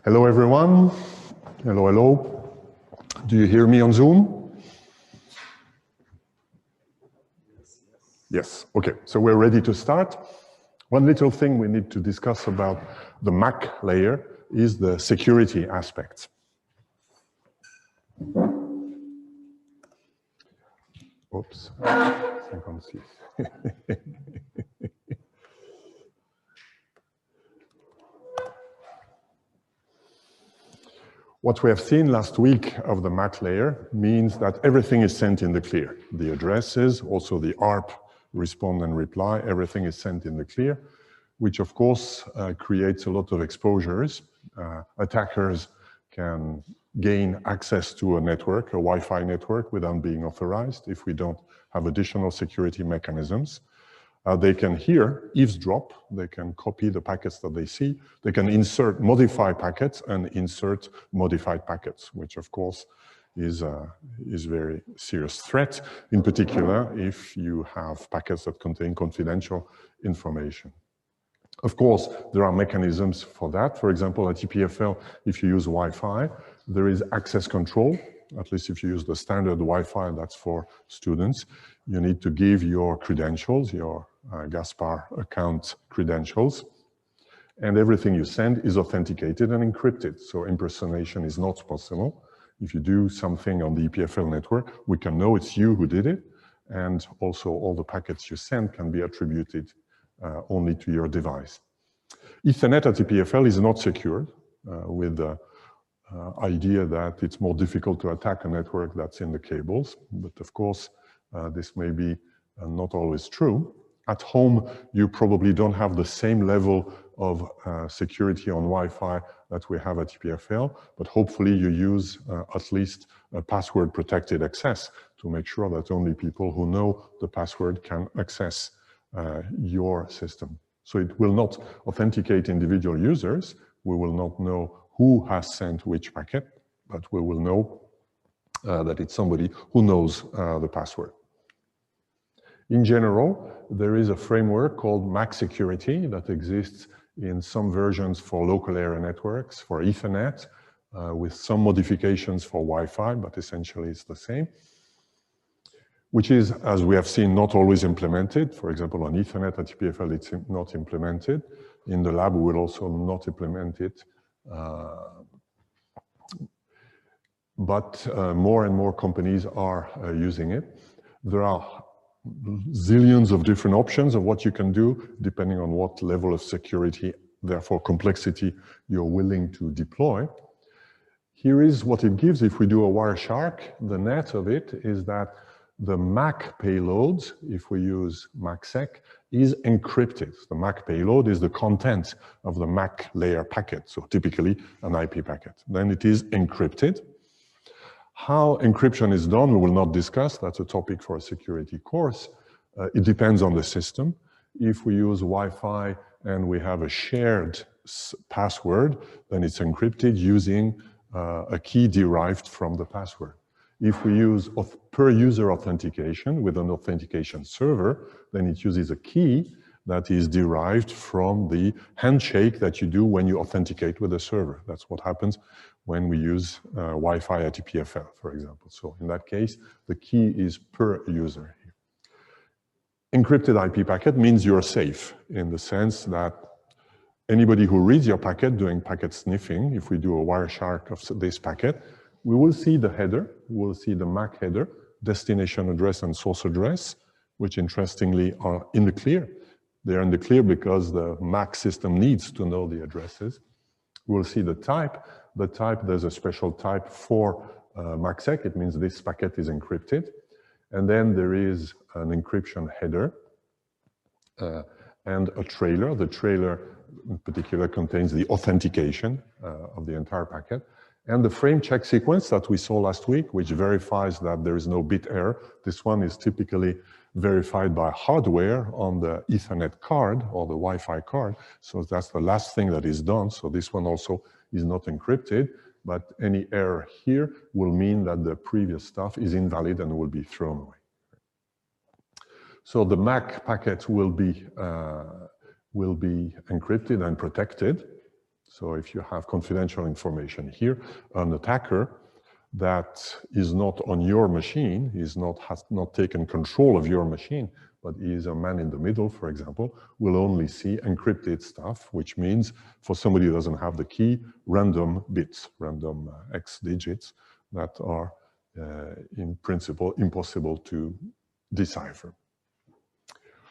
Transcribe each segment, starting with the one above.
Hello, everyone. Hello, hello. Do you hear me on Zoom? Yes. Okay, so we're ready to start. One little thing we need to discuss about the MAC layer is the security aspects. Oops, 56. What we have seen last week of the MAC layer means that everything is sent in the clear. The addresses, also the ARP, respond and reply, everything is sent in the clear, which of course creates a lot of exposures. Attackers can gain access to a network, a Wi-Fi network, without being authorized if we don't have additional security mechanisms. They can eavesdrop, they can copy the packets that they see, they can modify packets and insert modified packets, which of course is a very serious threat, in particular if you have packets that contain confidential information. Of course, there are mechanisms for that. For example, at TPFL, if you use Wi-Fi, there is access control. At least if you use the standard Wi-Fi, that's for students. You need to give your credentials, your Gaspar account credentials, and everything you send is authenticated and encrypted. So impersonation is not possible. If you do something on the EPFL network, we can know it's you who did it, and also all the packets you send can be attributed only to your device. Ethernet at EPFL is not secured with the idea that it's more difficult to attack a network that's in the cables. But of course, this may be not always true. At home, you probably don't have the same level of security on Wi-Fi that we have at EPFL, but hopefully you use at least a password-protected access to make sure that only people who know the password can access your system. So it will not authenticate individual users. We will not know who has sent which packet, but we will know that it's somebody who knows the password. In general, there is a framework called MAC security that exists in some versions for local area networks, for Ethernet, with some modifications for Wi-Fi, but essentially it's the same, which is, as we have seen, not always implemented. For example, on Ethernet at TPFL, it's not implemented. In the lab, we will also not implement it. But more and more companies are using it. There are zillions of different options of what you can do, depending on what level of security, therefore complexity, you're willing to deploy. Here is what it gives if we do a Wireshark. The net of it is that the MAC payload, if we use MACSEC, is encrypted. The MAC payload is the content of the MAC layer packet, so typically an IP packet. Then it is encrypted. How encryption is done, we will not discuss. That's a topic for a security course. It depends on the system. If we use Wi-Fi and we have a shared password, then it's encrypted using a key derived from the password. If we use per-user authentication with an authentication server, then it uses a key that is derived from the handshake that you do when you authenticate with a server. That's what happens when we use Wi-Fi at TPFL, for example. So in that case, the key is per user. Encrypted IP packet means you're safe in the sense that anybody who reads your packet doing packet sniffing, if we do a Wireshark of this packet, we will see the header, we will see the MAC header, destination address and source address, which interestingly are in the clear. They're in the clear because the MAC system needs to know the addresses. We'll see the type. The type, there's a special type for MACSEC. It means this packet is encrypted. And then there is an encryption header and a trailer. The trailer in particular contains the authentication of the entire packet. And the frame check sequence that we saw last week, which verifies that there is no bit error. This one is typically verified by hardware on the Ethernet card or the Wi-Fi card. So that's the last thing that is done. So this one also is not encrypted, but any error here will mean that the previous stuff is invalid and will be thrown away. So the MAC packet will be encrypted and protected. So if you have confidential information here, an attacker that is not on your machine, has not taken control of your machine, but is a man in the middle, for example, will only see encrypted stuff, which means for somebody who doesn't have the key, random bits, random X digits that are in principle impossible to decipher.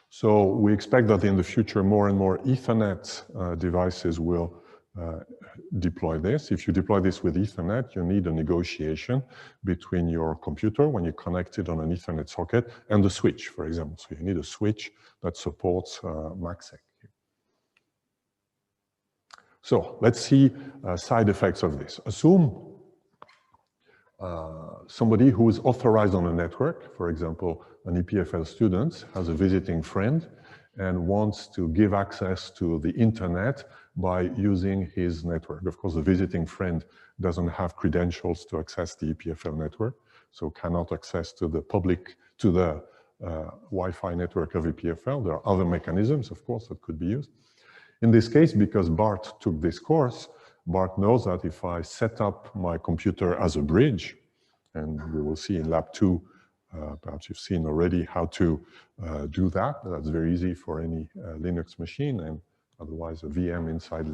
So we expect that in the future, more and more Ethernet devices will deploy this. If you deploy this with Ethernet, you need a negotiation between your computer when you connect it on an Ethernet socket and the switch, for example. So you need a switch that supports MACSEC. So let's see side effects of this. Assume somebody who is authorized on a network, for example, an EPFL student has a visiting friend and wants to give access to the internet by using his network. Of course, the visiting friend doesn't have credentials to access the EPFL network, so cannot access to the public, to the Wi-Fi network of EPFL. There are other mechanisms, of course, that could be used. In this case, because Bart took this course, Bart knows that if I set up my computer as a bridge, and we will see in lab 2, perhaps you've seen already how to do that. That's very easy for any Linux machine, and otherwise a VM inside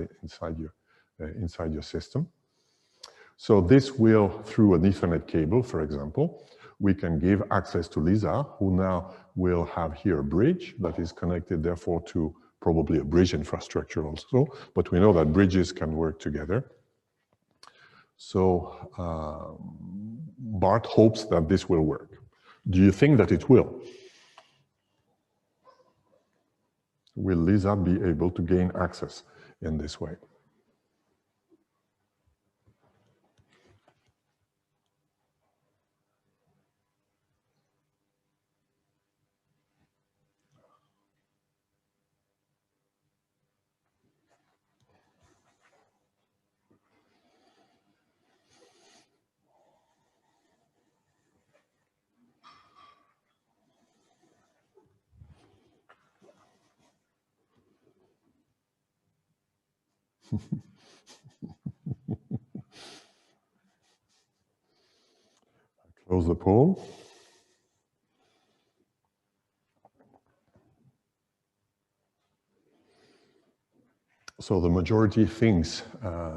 your system. So this will, through an Ethernet cable, for example, we can give access to Lisa, who now will have here a bridge that is connected, therefore, to probably a bridge infrastructure also, but we know that bridges can work together. So Bart hopes that this will work. Do you think that it will? Will Lisa be able to gain access in this way? Close the poll. So the majority thinks,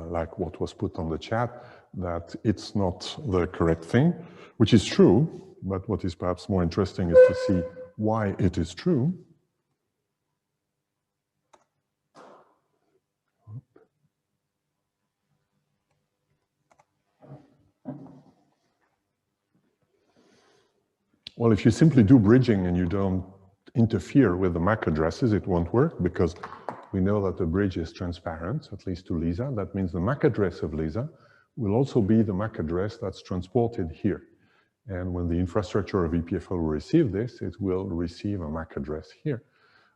like what was put on the chat, that it's not the correct thing, which is true, but what is perhaps more interesting is to see why it is true. Well, if you simply do bridging and you don't interfere with the MAC addresses, it won't work, because we know that the bridge is transparent, at least to Lisa. That means the MAC address of Lisa will also be the MAC address that's transported here. And when the infrastructure of EPFL will receive this, it will receive a MAC address here.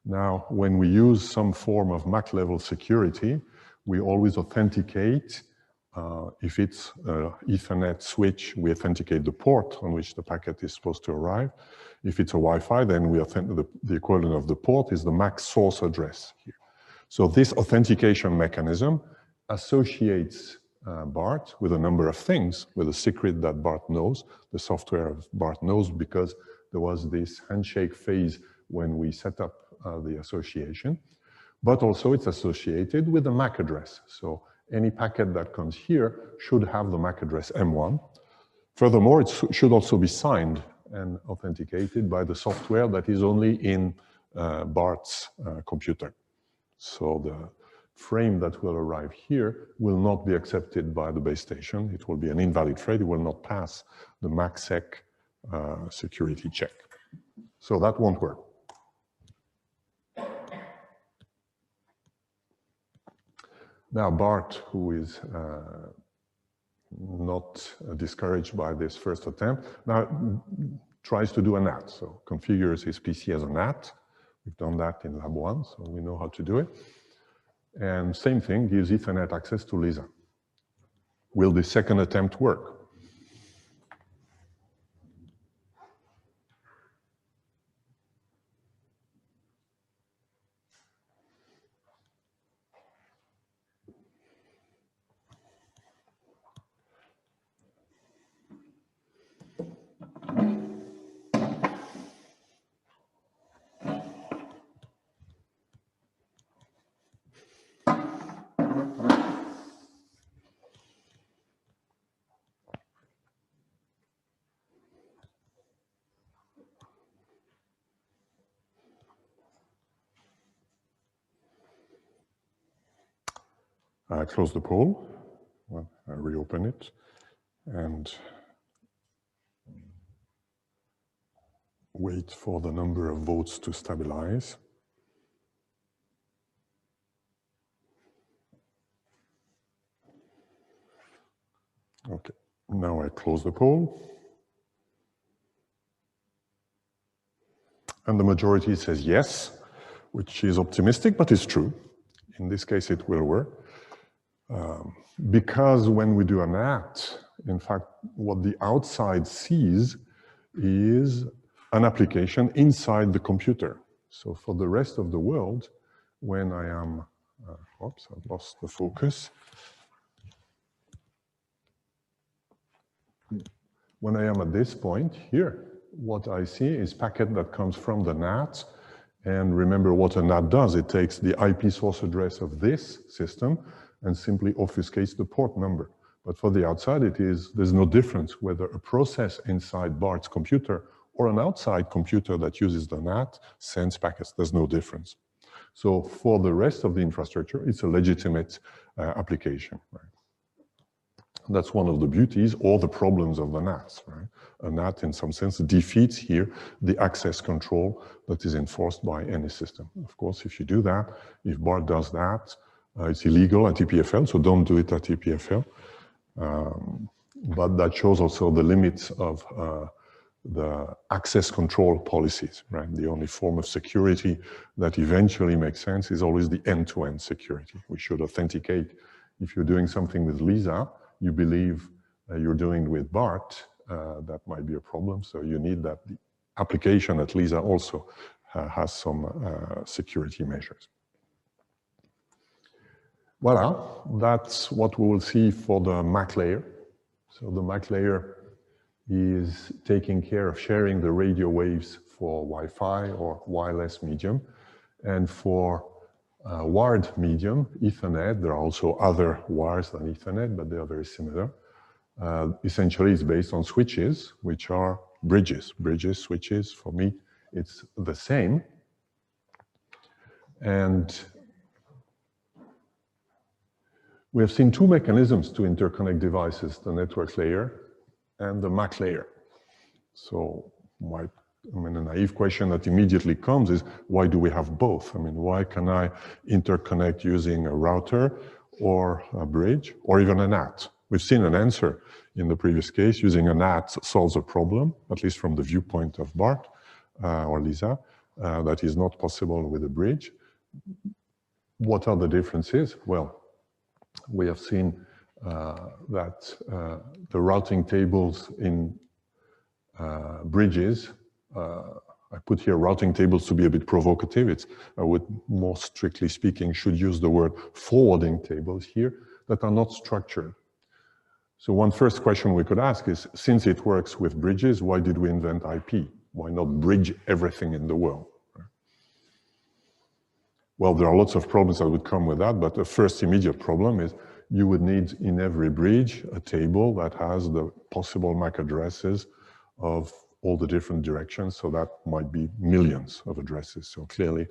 Now, when we use some form of MAC level security, we always authenticate. If it's an Ethernet switch, we authenticate the port on which the packet is supposed to arrive. If it's a Wi-Fi, then we authenticate the equivalent of the port is the MAC source address here. So this authentication mechanism associates Bart with a number of things, with a secret that Bart knows, the software of Bart knows, because there was this handshake phase when we set up the association, but also it's associated with the MAC address. So any packet that comes here should have the MAC address M1. Furthermore, it should also be signed and authenticated by the software that is only in Bart's computer. So the frame that will arrive here will not be accepted by the base station. It will be an invalid frame. It will not pass the MACSEC security check. So that won't work. Now, Bart, who is not discouraged by this first attempt, now tries to do a NAT. So configures his PC as a NAT. We've done that in lab 1, so we know how to do it. And same thing, gives Ethernet access to Lisa. Will the second attempt work? I close the poll. Well, I reopen it and wait for the number of votes to stabilize. Okay, now I close the poll. And the majority says yes, which is optimistic, but it's true. In this case, it will work. Because when we do a NAT, in fact, what the outside sees is an application inside the computer. So for the rest of the world, when I am, oops, I've lost the focus. When I am at this point here, what I see is packet that comes from the NAT. And remember what a NAT does. It takes the IP source address of this system and simply obfuscates the port number. But for the outside, there's no difference whether a process inside Bart's computer or an outside computer that uses the NAT sends packets. There's no difference. So for the rest of the infrastructure, it's a legitimate application. Right? That's one of the beauties or the problems of the NATs. Right? A NAT, in some sense, defeats here the access control that is enforced by any system. Of course, if you do that, if BART does that, it's illegal at TPFL, so don't do it at TPFL. But that shows also the limits of the access control policies, right? The only form of security that eventually makes sense is always the end-to-end security. We should authenticate. If you're doing something with Lisa, you believe you're doing with BART, that might be a problem. So you need that the application at Lisa also has some security measures. Voila, that's what we will see for the MAC layer. So the MAC layer is taking care of sharing the radio waves for Wi-Fi or wireless medium. And for wired medium, Ethernet, there are also other wires than Ethernet, but they are very similar. Essentially, it's based on switches, which are bridges. Bridges, switches, for me, it's the same. And we have seen two mechanisms to interconnect devices, the network layer and the MAC layer. So a naive question that immediately comes is, why do we have both? I mean, why can I interconnect using a router or a bridge or even a NAT? We've seen an answer in the previous case. Using a NAT solves a problem, at least from the viewpoint of Bart or Lisa, that is not possible with a bridge. What are the differences? Well, we have seen that the routing tables in bridges, I put here routing tables to be a bit provocative. I would, more strictly speaking, should use the word forwarding tables here that are not structured. So one first question we could ask is, since it works with bridges, why did we invent IP? Why not bridge everything in the world? Well, there are lots of problems that would come with that, but the first immediate problem is you would need in every bridge a table that has the possible MAC addresses of all the different directions, so that might be millions of addresses. So clearly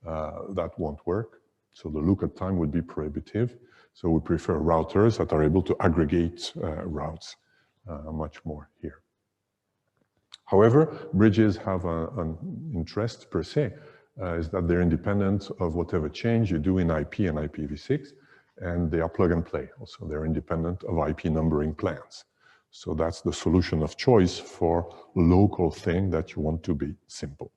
that won't work. So the lookup time would be prohibitive. So we prefer routers that are able to aggregate routes much more here. However, bridges have an interest per se, is that they're independent of whatever change you do in IP and IPv6, and they are plug and play. Also, they're independent of IP numbering plans. So that's the solution of choice for local thing that you want to be simple.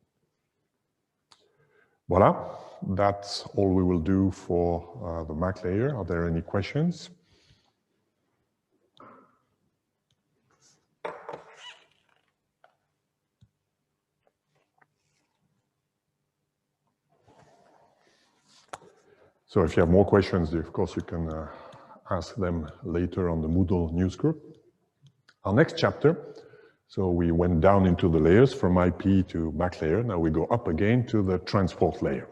Voila, that's all we will do for the MAC layer. Are there any questions? So if you have more questions, of course, you can ask them later on the Moodle news group. Our next chapter, so we went down into the layers from IP to MAC layer. Now we go up again to the transport layer.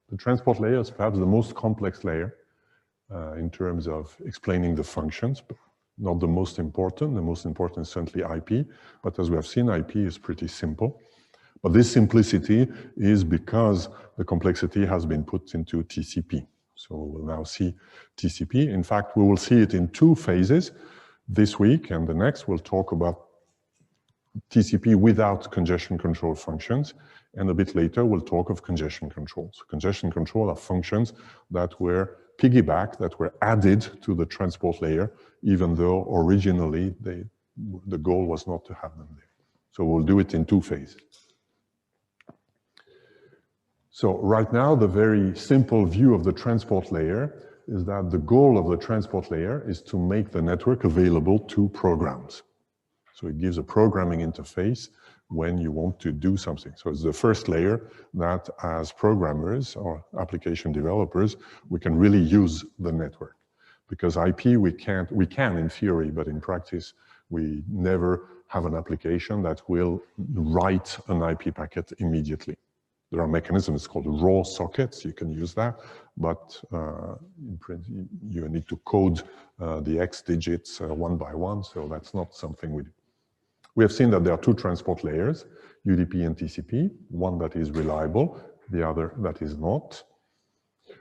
The transport layer is perhaps the most complex layer in terms of explaining the functions, but not the most important. The most important is certainly IP, but as we have seen, IP is pretty simple. But this simplicity is because the complexity has been put into TCP. So we will now see TCP. In fact, we will see it in two phases. This week and the next, we'll talk about TCP without congestion control functions. And a bit later, we'll talk of congestion controls. Congestion control are functions that were piggybacked, that were added to the transport layer, even though originally the goal was not to have them there. So we'll do it in two phases. So right now, the very simple view of the transport layer is that the goal of the transport layer is to make the network available to programs. So it gives a programming interface when you want to do something. So it's the first layer that as programmers or application developers, we can really use the network. Because IP, we can in theory, but in practice, we never have an application that will write an IP packet immediately. There are mechanisms called raw sockets, you can use that, but you need to code the X digits one by one, so that's not something we do. We have seen that there are two transport layers, UDP and TCP, one that is reliable, the other that is not.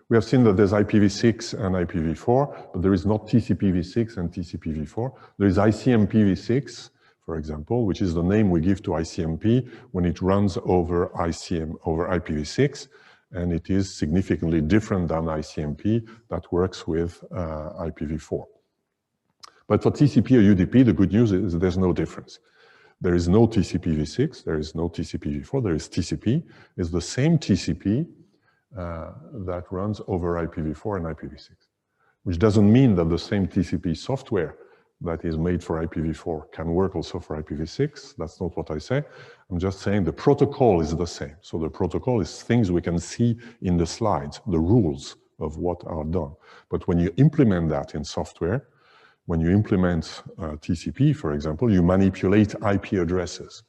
We have seen that there's IPv6 and IPv4, but there is not TCPv6 and TCPv4. There is ICMPv6, for example, which is the name we give to ICMP when it runs over IPv6, and it is significantly different than ICMP that works with IPv4. But for TCP or UDP, the good news is there's no difference. There is no TCPv6, there is no TCPv4, there is TCP. It's the same TCP that runs over IPv4 and IPv6, which doesn't mean that the same TCP software that is made for IPv4 can work also for IPv6. That's not what I say. I'm just saying the protocol is the same. So the protocol is things we can see in the slides, the rules of what are done. But when you implement that in software, when you implement TCP, for example, you manipulate IP addresses.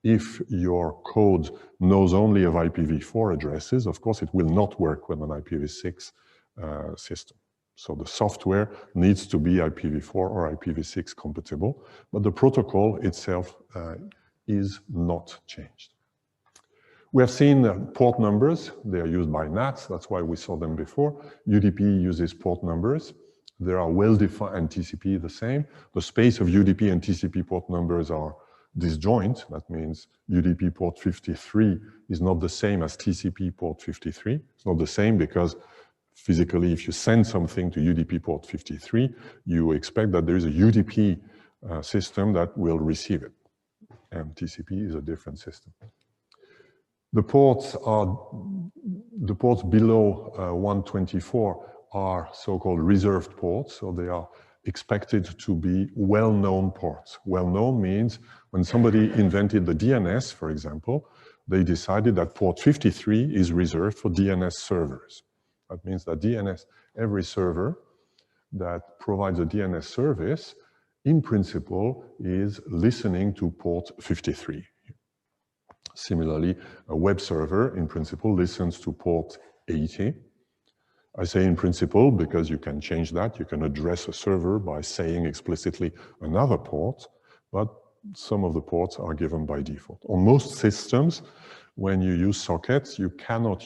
If your code knows only of IPv4 addresses, of course, it will not work with an IPv6 system. So the software needs to be IPv4 or IPv6 compatible, but the protocol itself is not changed. We have seen port numbers. They are used by NATs. That's why we saw them before. UDP uses port numbers. There are well-defined, and TCP the same. The space of UDP and TCP port numbers are disjoint. That means UDP port 53 is not the same as TCP port 53. It's not the same because physically, if you send something to UDP port 53, you expect that there is a UDP system that will receive it. And TCP is a different system. The ports below 124 are so-called reserved ports, so they are expected to be well-known ports. Well-known means when somebody invented the DNS, for example, they decided that port 53 is reserved for DNS servers. That means that DNS, every server that provides a DNS service, in principle, is listening to port 53. Similarly, a web server, in principle, listens to port 80. I say in principle because you can change that. You can address a server by saying explicitly another port, but some of the ports are given by default. On most systems, when you use sockets, you cannot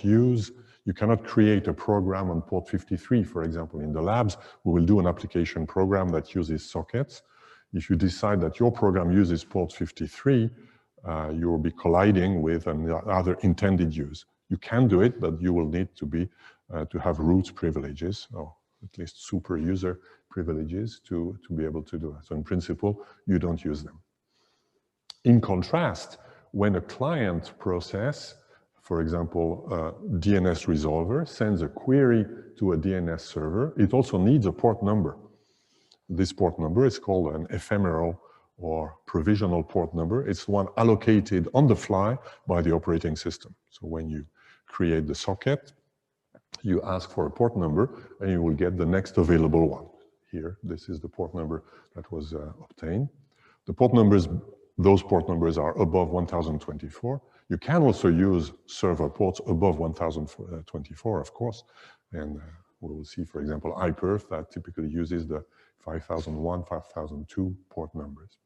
create a program on port 53, for example. In the labs, we will do an application program that uses sockets. If you decide that your program uses port 53, you will be colliding with another intended use. You can do it, but you will need to have root privileges, or at least super user privileges to be able to do that. So in principle, you don't use them. In contrast, when a client process, for example, a DNS resolver, sends a query to a DNS server, it also needs a port number. This port number is called an ephemeral or provisional port number. It's one allocated on the fly by the operating system. So when you create the socket, you ask for a port number and you will get the next available one. Here, this is the port number that was obtained. The port numbers, those port numbers are above 1024. You can also use server ports above 1024, of course. And we will see, for example, iPerf that typically uses the 5001, 5002 port numbers.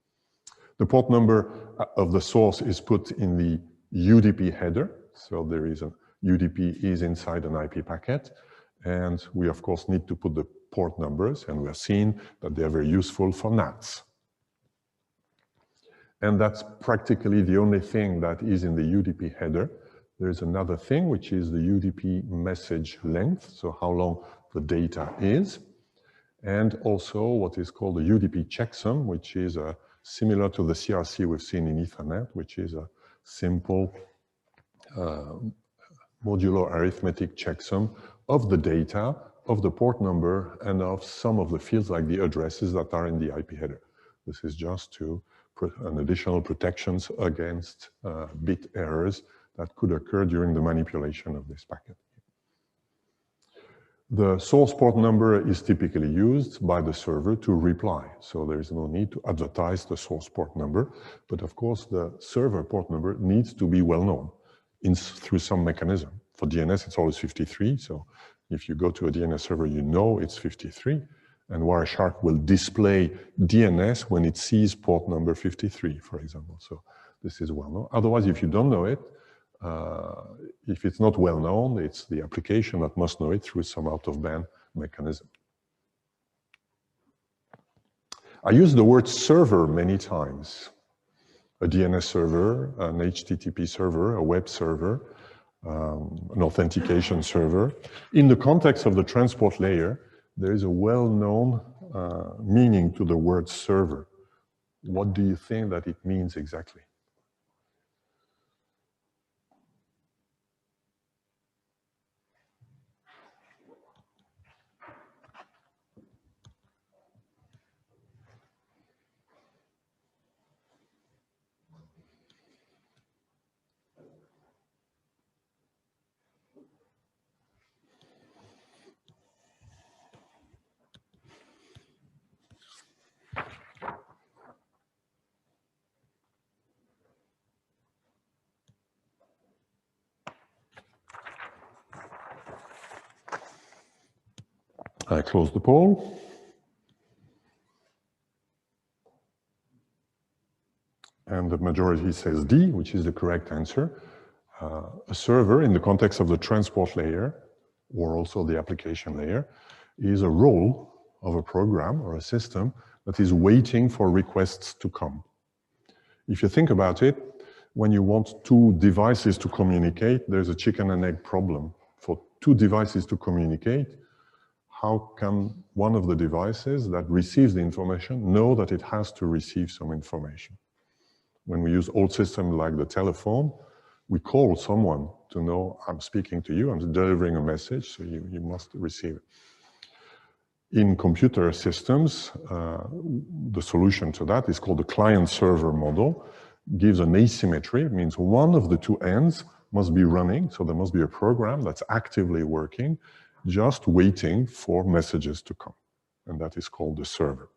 The port number of the source is put in the UDP header. So there is a UDP is inside an IP packet. And we, of course, need to put the port numbers, and we have seen that they are very useful for NATs. And that's practically the only thing that is in the UDP header. There's another thing, which is the UDP message length, so how long the data is. And also what is called the UDP checksum, which is similar to the CRC we've seen in Ethernet, which is a simple modular arithmetic checksum of the data, of the port number, and of some of the fields like the addresses that are in the IP header. This is just to an additional protections against bit errors that could occur during the manipulation of this packet. The source port number is typically used by the server to reply, so there is no need to advertise the source port number, but of course the server port number needs to be well known through some mechanism. For DNS it's always 53, so if you go to a DNS server you know it's 53, and Wireshark will display DNS when it sees port number 53, for example, so this is well known. Otherwise, if you don't know it, if it's not well known, it's the application that must know it through some out-of-band mechanism. I use the word server many times. A DNS server, an HTTP server, a web server, an authentication server. In the context of the transport layer, there is a well-known meaning to the word server. What do you think that it means exactly? I close the poll. And the majority says D, which is the correct answer. A server in the context of the transport layer, or also the application layer, is a role of a program or a system that is waiting for requests to come. If you think about it, when you want two devices to communicate, there's a chicken and egg problem. For two devices to communicate, how can one of the devices that receives the information know that it has to receive some information? When we use old systems like the telephone, we call someone to know, I'm speaking to you, I'm delivering a message, so you must receive it. In computer systems, the solution to that is called the client-server model. Gives an asymmetry. It means one of the two ends must be running, so there must be a program that's actively working, just waiting for messages to come, and that is called the server.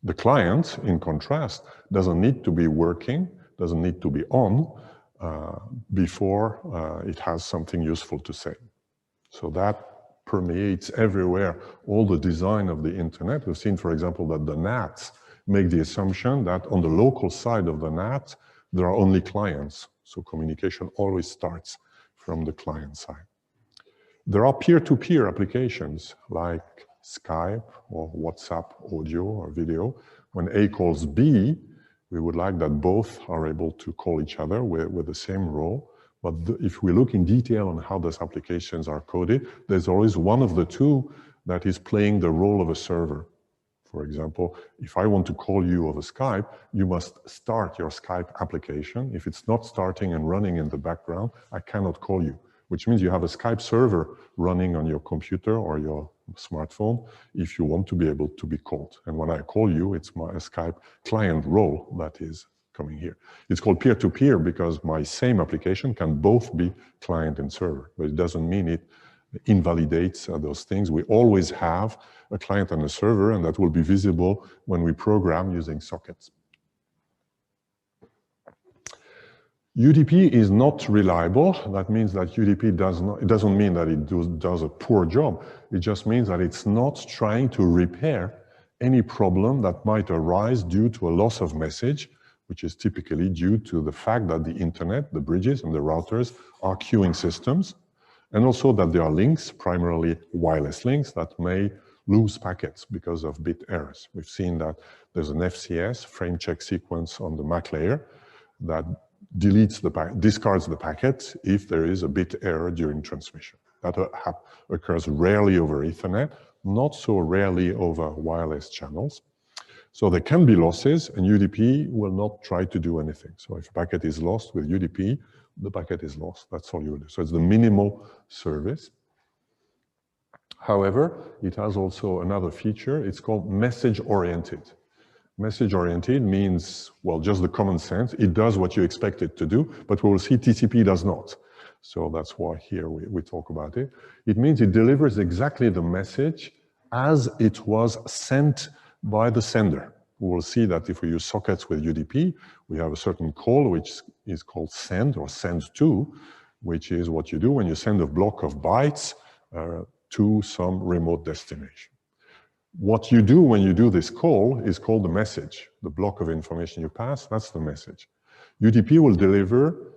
The client, in contrast, doesn't need to be working, doesn't need to be on before it has something useful to say. So that permeates everywhere, all the design of the internet. We've seen, for example, that the NATs make the assumption that on the local side of the NAT, there are only clients. So communication always starts from the client side. There are peer-to-peer applications like Skype or WhatsApp audio or video. When A calls B, we would like that both are able to call each other with the same role. But if we look in detail on how those applications are coded, there's always one of the two that is playing the role of a server. For example, if I want to call you over Skype, you must start your Skype application. If it's not starting and running in the background, I cannot call you, which means you have a Skype server running on your computer or your smartphone if you want to be able to be called. And when I call you, it's my Skype client role that is coming here. It's called peer-to-peer because my same application can both be client and server, but it doesn't mean it invalidates those things. We always have a client and a server, and that will be visible when we program using sockets. UDP is not reliable. That means that UDP it doesn't mean that it does a poor job. It just means that it's not trying to repair any problem that might arise due to a loss of message, which is typically due to the fact that the internet, the bridges and the routers are queuing systems. And also that there are links, primarily wireless links, that may lose packets because of bit errors. We've seen that there's an FCS, frame check sequence, on the MAC layer that discards the packet if there is a bit error during transmission. That occurs rarely over Ethernet, not so rarely over wireless channels. So there can be losses, and UDP will not try to do anything. So if a packet is lost with UDP, the packet is lost. That's all you will do. So it's the minimal service. However, it has also another feature. It's called message-oriented. Message-oriented means, well, just the common sense. It does what you expect it to do, but we will see TCP does not. So that's why here we talk about it. It means it delivers exactly the message as it was sent by the sender. We will see that if we use sockets with UDP, we have a certain call which is called send or send to, which is what you do when you send a block of bytes to some remote destination. What you do when you do this call is called the message. The block of information you pass, that's the message. UDP will deliver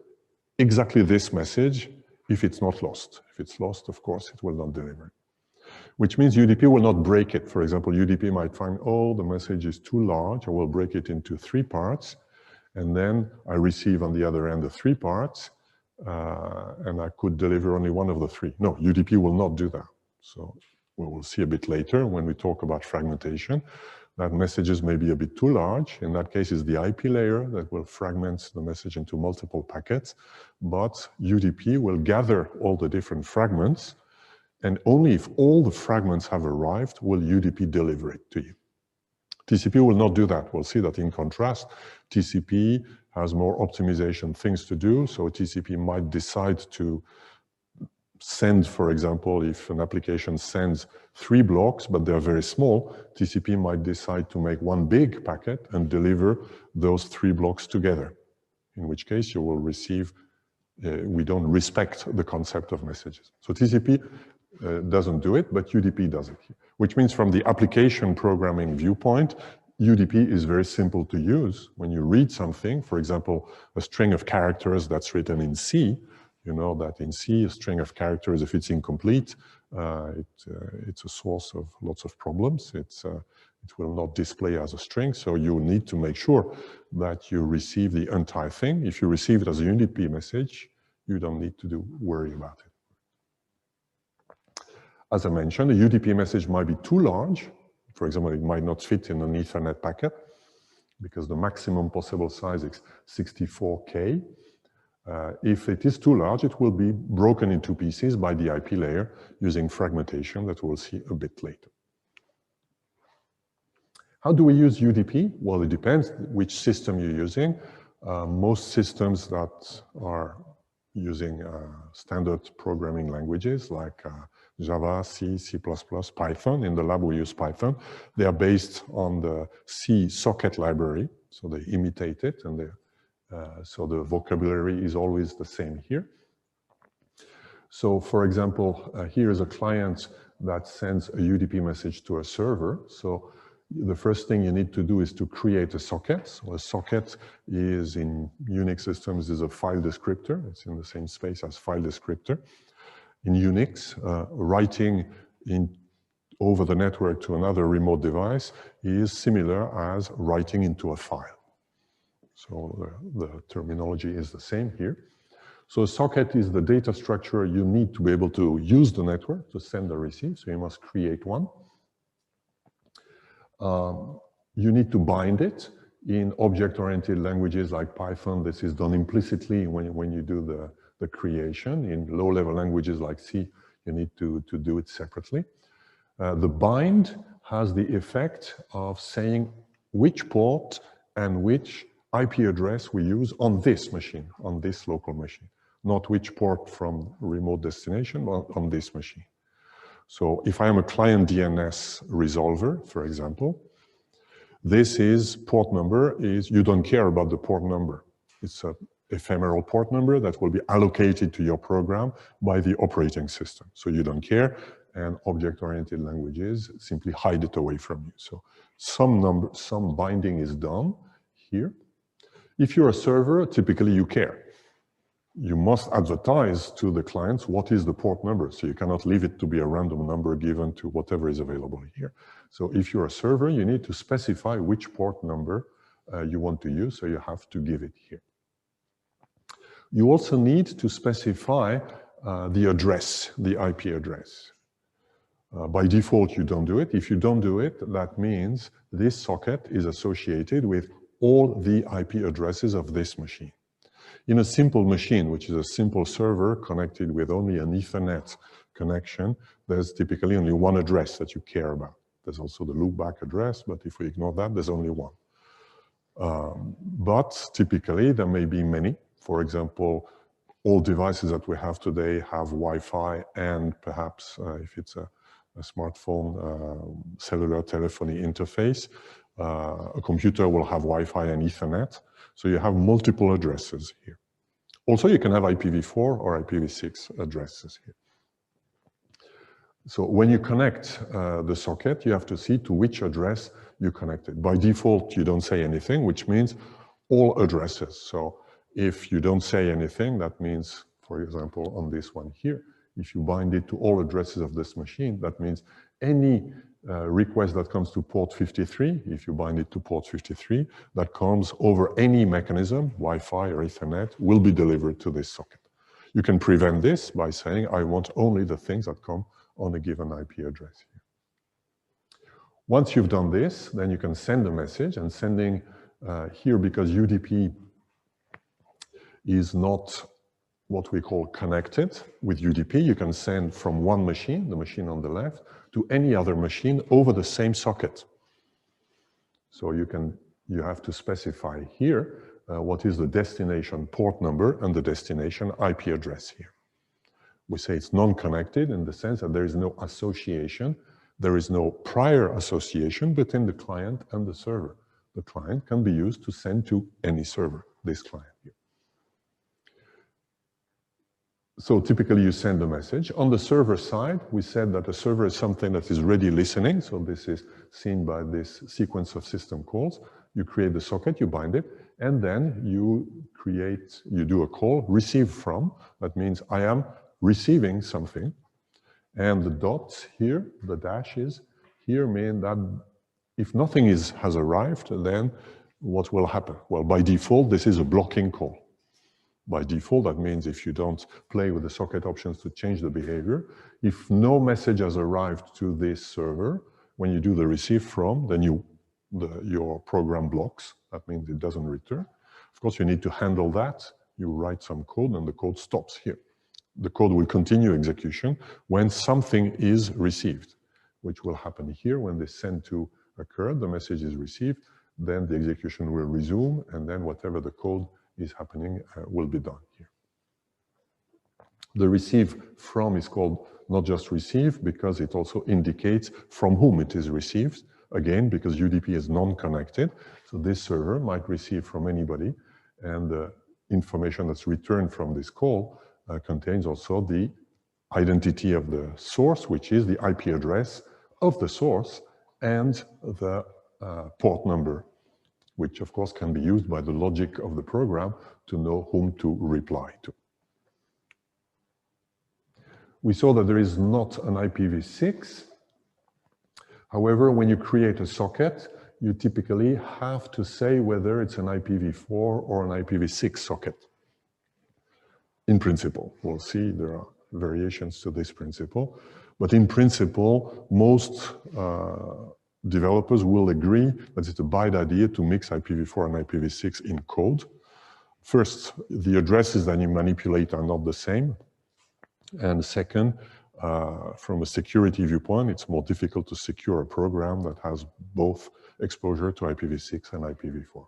exactly this message if it's not lost. If it's lost, of course, it will not deliver. Which means UDP will not break it. For example, UDP might find, oh, the message is too large. I will break it into 3 parts. And then I receive on the other end the 3 parts. And I could deliver only one of the 3. No, UDP will not do that. So we will see a bit later when we talk about fragmentation that messages may be a bit too large. In that case, it's the IP layer that will fragment the message into multiple packets. But UDP will gather all the different fragments, and only if all the fragments have arrived will UDP deliver it to you. TCP will not do that. We'll see that in contrast, TCP has more optimization things to do. So TCP might decide to send, for example, if an application sends 3 blocks, but they're very small, TCP might decide to make one big packet and deliver those 3 blocks together, in which case you will receive, we don't respect the concept of messages. So TCP doesn't do it, but UDP does it, which means from the application programming viewpoint, UDP is very simple to use. When you read something, for example, a string of characters that's written in C, you know that in C, a string of characters, if it's incomplete, it's a source of lots of problems. It will not display as a string, so you need to make sure that you receive the entire thing. If you receive it as a UDP message, you don't need to worry about it. As I mentioned, a UDP message might be too large. For example, it might not fit in an Ethernet packet because the maximum possible size is 64K. If it is too large, it will be broken into pieces by the IP layer using fragmentation that we'll see a bit later. How do we use UDP? Well, it depends which system you're using. Most systems that are using standard programming languages like Java, C, C++, Python. In the lab, we use Python. They are based on the C socket library, so they imitate it, and so the vocabulary is always the same here. So, for example, here is a client that sends a UDP message to a server. So the first thing you need to do is to create a socket. So a socket is, in Unix systems, is a file descriptor. It's in the same space as file descriptor. In Unix, writing over the network to another remote device is similar as writing into a file. So the terminology is the same here. So a socket is the data structure you need to be able to use the network to send or receive. So you must create one. You need to bind it. In object-oriented languages like Python, this is done implicitly when you do the creation. In low-level languages like C, you need to do it separately. The bind has the effect of saying which port and which IP address we use on this machine, on this local machine, not which port from remote destination, but on this machine. So if I am a client DNS resolver, for example, this is port number is, you don't care about the port number. It's an ephemeral port number that will be allocated to your program by the operating system. So you don't care, and object-oriented languages simply hide it away from you. So some binding is done here. If you're a server, typically you care. you must advertise to the clients what is the port number. So you cannot leave it to be a random number given to whatever is available here. So if you're a server, you need to specify which port number you want to use, so you have to give it here. You also need to specify the address, the IP address. By default, you don't do it. If you don't do it, that means this socket is associated with all the IP addresses of this machine. In a simple machine, which is a simple server connected with only an Ethernet connection, there's typically only one address that you care about. There's also the loopback address, but if we ignore that, there's only one. But typically, there may be many. For example, all devices that we have today have Wi-Fi and perhaps, if it's a smartphone, cellular telephony interface. A computer will have Wi-Fi and Ethernet. So you have multiple addresses here. Also, you can have IPv4 or IPv6 addresses here. So when you connect the socket, you have to see to which address you connect it. By default, you don't say anything, which means all addresses. So if you don't say anything, that means, for example, on this one here, if you bind it to all addresses of this machine, that means any request that comes to port 53, if you bind it to port 53, that comes over any mechanism, Wi-Fi or Ethernet, will be delivered to this socket. You can prevent this by saying, I want only the things that come on a given IP address here. Once you've done this, then you can send a message, and sending here, because UDP is not what we call connected with UDP, you can send from one machine, the machine on the left, to any other machine over the same socket. So you have to specify here what is the destination port number and the destination IP address here. We say it's non-connected in the sense that there is no association, there is no prior association between the client and the server. The client can be used to send to any server, this client here. So typically you send a message. On the server side, we said that a server is something that is ready listening. So this is seen by this sequence of system calls. You create the socket, you bind it, and then you do a call, receive from. That means I am receiving something. And the dots here, the dashes here mean that if nothing has arrived, then what will happen? Well, by default, this is a blocking call. By default, that means if you don't play with the socket options to change the behavior, if no message has arrived to this server, when you do the receive from, then your program blocks. That means it doesn't return. Of course, you need to handle that. You write some code and the code stops here. The code will continue execution when something is received, which will happen here when the send to occurred, the message is received, then the execution will resume, and then whatever the code is happening will be done here. The receive from is called not just receive because it also indicates from whom it is received. Again, because UDP is non-connected, so this server might receive from anybody, and the information that's returned from this call contains also the identity of the source, which is the IP address of the source, and the port number, which of course can be used by the logic of the program to know whom to reply to. We saw that there is not an IPv6. However, when you create a socket, you typically have to say whether it's an IPv4 or an IPv6 socket. In principle, we'll see there are variations to this principle, but in principle, most developers will agree that it's a bad idea to mix IPv4 and IPv6 in code. First, the addresses that you manipulate are not the same. And second, from a security viewpoint, it's more difficult to secure a program that has both exposure to IPv6 and IPv4.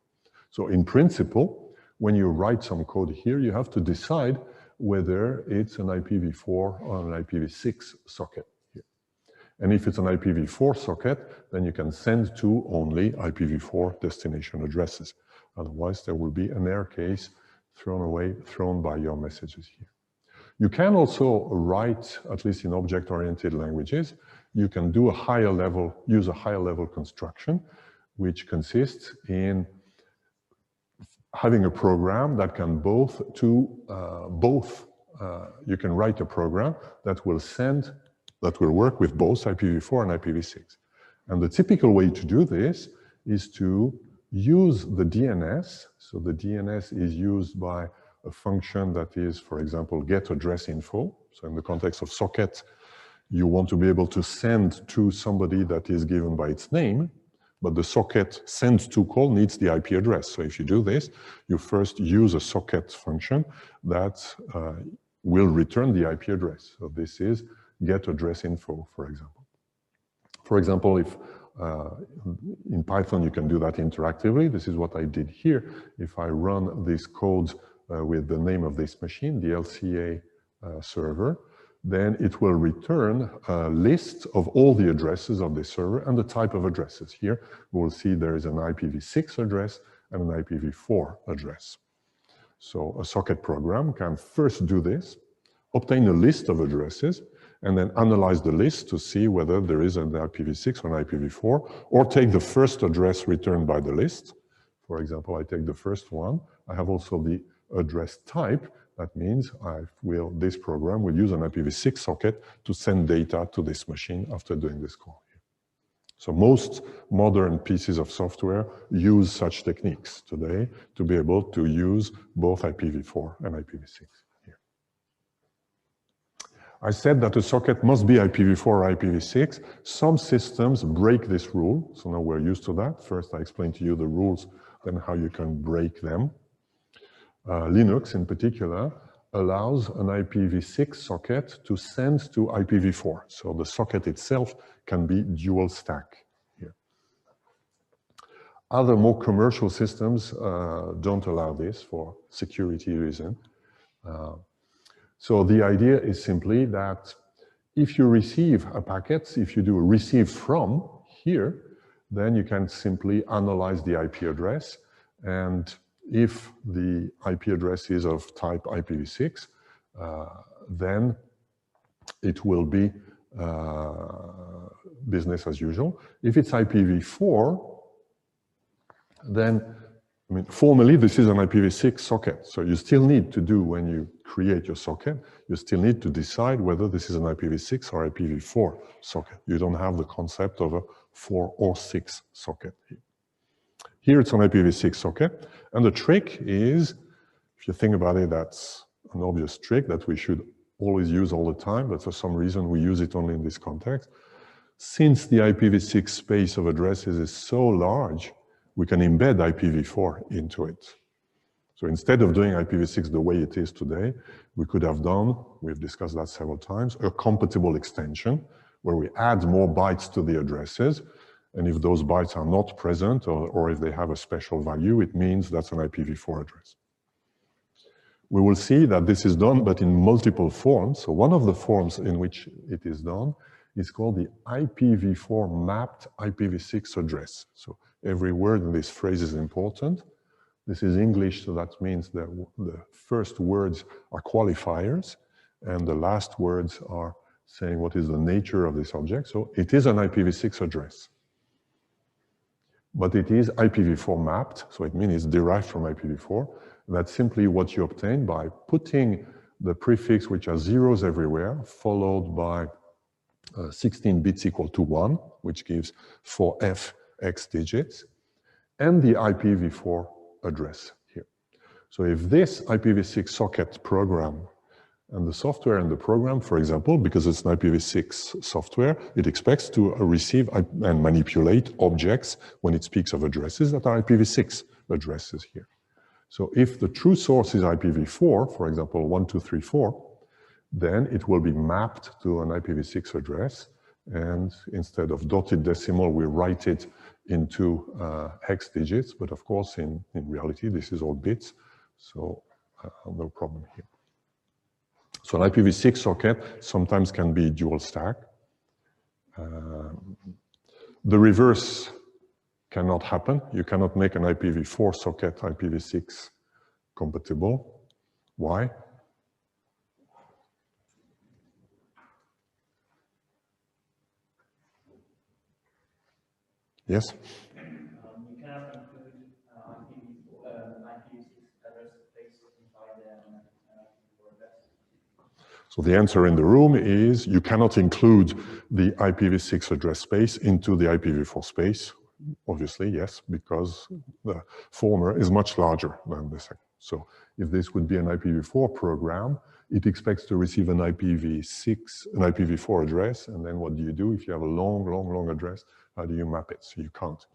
So in principle, when you write some code here, you have to decide whether it's an IPv4 or an IPv6 socket. And if it's an IPv4 socket, then you can send to only IPv4 destination addresses. Otherwise, there will be an error case thrown by your messages here. You can also write, at least in object-oriented languages, you can do use a higher level construction, which consists in having a program that can you can write a program that will work with both IPv4 and IPv6. And the typical way to do this is to use the DNS. So the DNS is used by a function that is, for example, get address info. So in the context of socket, you want to be able to send to somebody that is given by its name, but the socket send to call needs the IP address. So if you do this, you first use a socket function that will return the IP address. So this is get address info, for example. For example, if in Python you can do that interactively, this is what I did here. If I run this code with the name of this machine, the LCA server, then it will return a list of all the addresses of the server and the type of addresses. Here, we'll see there is an IPv6 address and an IPv4 address. So a socket program can first do this, obtain a list of addresses, and then analyze the list to see whether there is an IPv6 or an IPv4, or take the first address returned by the list. For example, I take the first one. I have also the address type. That means this program will use an IPv6 socket to send data to this machine after doing this call. So most modern pieces of software use such techniques today to be able to use both IPv4 and IPv6. Here. I said that a socket must be IPv4 or IPv6. Some systems break this rule, so now we're used to that. First, I explained to you the rules, then how you can break them. Linux, in particular, allows an IPv6 socket to send to IPv4. So the socket itself can be dual stack here. Other more commercial systems don't allow this for security reasons. So the idea is simply that if you receive a packet, if you do a receive from here, then you can simply analyze the IP address, and if the IP address is of type IPv6, then it will be business as usual. If it's IPv4, then, I mean, formally, this is an IPv6 socket. So you still need to do, when you create your socket, you still need to decide whether this is an IPv6 or IPv4 socket. You don't have the concept of a 4 or 6 socket here. Here it's an IPv6 socket, and the trick is, if you think about it, that's an obvious trick that we should always use all the time, but for some reason we use it only in this context. Since the IPv6 space of addresses is so large, we can embed IPv4 into it. So instead of doing IPv6 the way it is today, we could have done, we've discussed that several times, a compatible extension where we add more bytes to the addresses. And if those bytes are not present, or if they have a special value, it means that's an IPv4 address. We will see that this is done, but in multiple forms. So one of the forms in which it is done is called the IPv4 mapped IPv6 address. So every word in this phrase is important. This is English, so that means that the first words are qualifiers, and the last words are saying what is the nature of this object. So it is an IPv6 address. But it is IPv4 mapped, so it means it's derived from IPv4. That's simply what you obtain by putting the prefix, which are zeros everywhere, followed by 16 bits equal to 1, which gives 4f(x) digits, and the IPv4 address here. So if this IPv6 socket program and the software and the program, for example, because it's an IPv6 software, it expects to receive and manipulate objects when it speaks of addresses that are IPv6 addresses here. So if the true source is IPv4, for example, 1234, then it will be mapped to an IPv6 address. And instead of dotted decimal, we write it into hex digits. But of course, in reality, this is all bits. So no problem here. So an IPv6 socket sometimes can be dual stack. The reverse cannot happen. You cannot make an IPv4 socket IPv6 compatible. Why? Yes? You cannot include IPv6 So the answer in the room is you cannot include the IPv6 address space into the IPv4 space. Obviously, yes, because the former is much larger than the second. So if this would be an IPv4 program, it expects to receive an IPv6, an IPv4 address, and then what do you do if you have a long address? How do you map it? So you can't.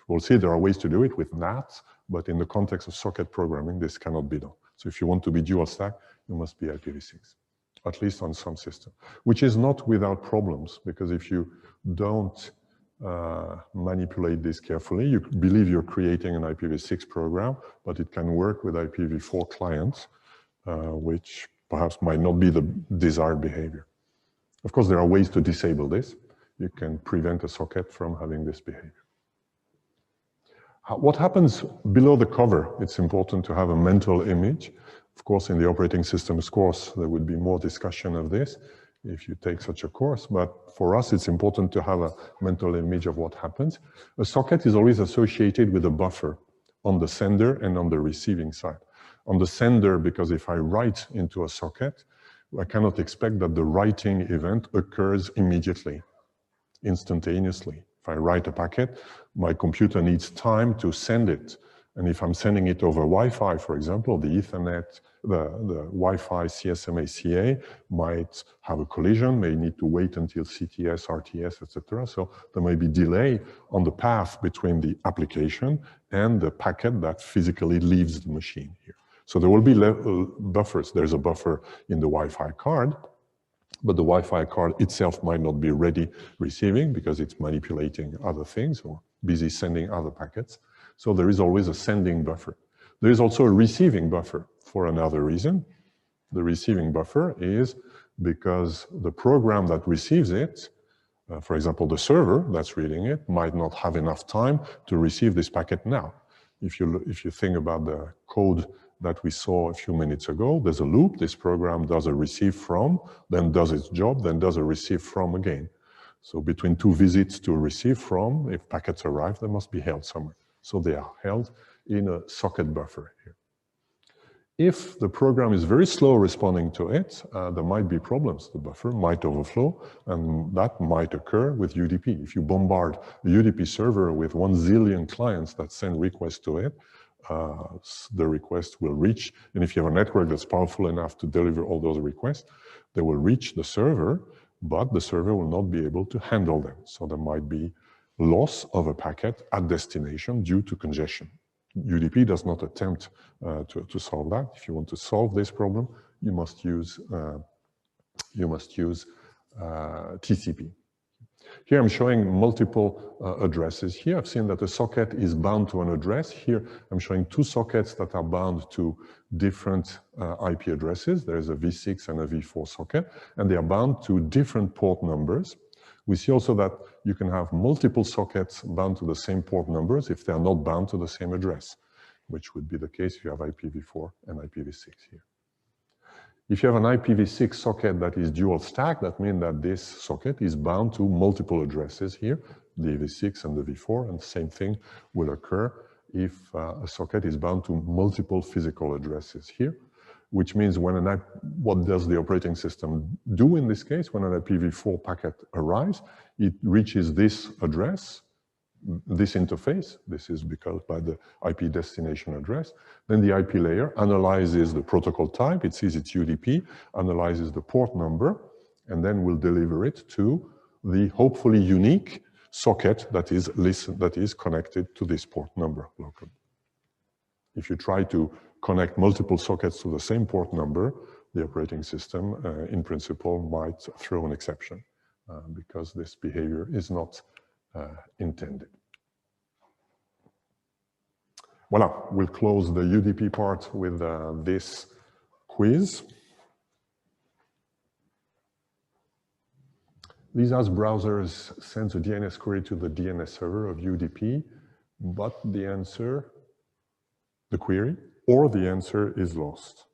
We'll see there are ways to do it with NAT, but in the context of socket programming, this cannot be done. So if you want to be dual stack, you must be IPv6, at least on some system, which is not without problems, because if you don't manipulate this carefully, you believe you're creating an IPv6 program, but it can work with IPv4 clients, which perhaps might not be the desired behavior. Of course, there are ways to disable this. You can prevent a socket from having this behavior. What happens below the cover? It's important to have a mental image. Of course, in the operating systems course, there would be more discussion of this if you take such a course, but for us, it's important to have a mental image of what happens. A socket is always associated with a buffer on the sender and on the receiving side. On the sender, because if I write into a socket, I cannot expect that the writing event occurs immediately, instantaneously. If I write a packet, my computer needs time to send it. And if I'm sending it over Wi-Fi, for example, the Ethernet, the Wi-Fi CSMA CA might have a collision, may need to wait until CTS, RTS, etc. So there may be delay on the path between the application and the packet that physically leaves the machine here. So there will be buffers. There's a buffer in the Wi-Fi card, but the Wi-Fi card itself might not be ready receiving because it's manipulating other things or busy sending other packets. So there is always a sending buffer. There is also a receiving buffer for another reason. The receiving buffer is because the program that receives it, for example, the server that's reading it, might not have enough time to receive this packet now. If you think about the code that we saw a few minutes ago, there's a loop. This program does a receive from, then does its job, then does a receive from again. So between two visits to a receive from, if packets arrive, they must be held somewhere. So they are held in a socket buffer here. If the program is very slow responding to it, there might be problems. The buffer might overflow, and that might occur with UDP. If you bombard a UDP server with 1 zillion clients that send requests to it, the request will reach, and if you have a network that's powerful enough to deliver all those requests, they will reach the server, but the server will not be able to handle them. So there might be loss of a packet at destination due to congestion. UDP does not attempt to solve that. If you want to solve this problem, you must use TCP. Here I'm showing multiple addresses. Here I've seen that a socket is bound to an address. Here I'm showing two sockets that are bound to different IP addresses. There's a V6 and a V4 socket, and they are bound to different port numbers. We see also that you can have multiple sockets bound to the same port numbers if they are not bound to the same address, which would be the case if you have IPv4 and IPv6 here. If you have an IPv6 socket that is dual stack, that means that this socket is bound to multiple addresses here, the V6 and the V4, and the same thing will occur if a socket is bound to multiple physical addresses here, which means what does the operating system do in this case? When an IPv4 packet arrives, it reaches this address, this interface. This is because by the IP destination address. Then the IP layer analyzes the protocol type. It sees its UDP, analyzes the port number, and then will deliver it to the hopefully unique socket that is connected to this port number locally. If you try to connect multiple sockets to the same port number, the operating system, in principle, might throw an exception because this behavior is not intended. Voila, we'll close the UDP part with this quiz. These AS browsers send a DNS query to the DNS server of UDP, but the answer, the query, or the answer is lost.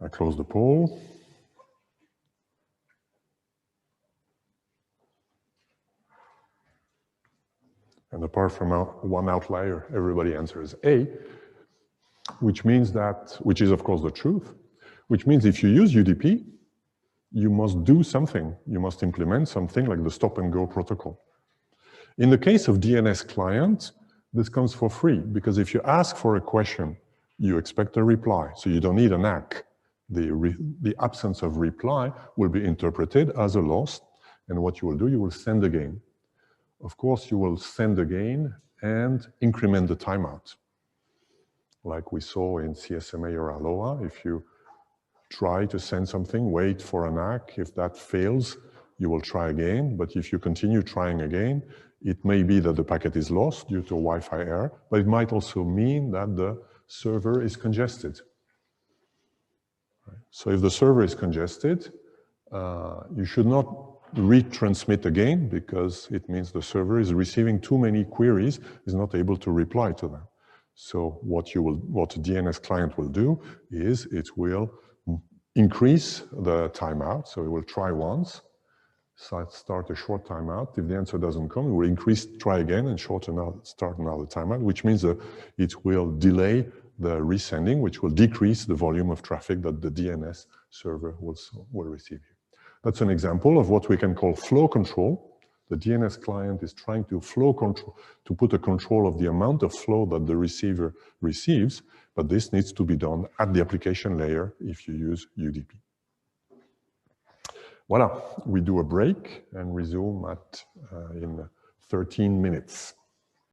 I close the poll. And apart from one outlier, everybody answers A, which means that, which is of course the truth, which means if you use UDP, you must do something. You must implement something like the stop and go protocol. In the case of DNS client, this comes for free, because if you ask for a question, you expect a reply, so you don't need an ACK. The absence of reply will be interpreted as a loss, and what you will do, you will send again. Of course, you will send again and increment the timeout. Like we saw in CSMA or Aloha, if you try to send something, wait for an ACK. If that fails, you will try again. But if you continue trying again, it may be that the packet is lost due to a Wi-Fi error, but it might also mean that the server is congested. So if the server is congested, you should not retransmit again, because it means the server is receiving too many queries, is not able to reply to them. So what the DNS client will do is it will increase the timeout. So it will try once, start a short timeout. If the answer doesn't come, it will try again and start another timeout, which means that it will delay the resending, which will decrease the volume of traffic that the DNS server will receive here. That's an example of what we can call flow control. The DNS client is trying to flow control, to put a control of the amount of flow that the receiver receives, but this needs to be done at the application layer if you use UDP. Voila, we do a break and resume in 13 minutes.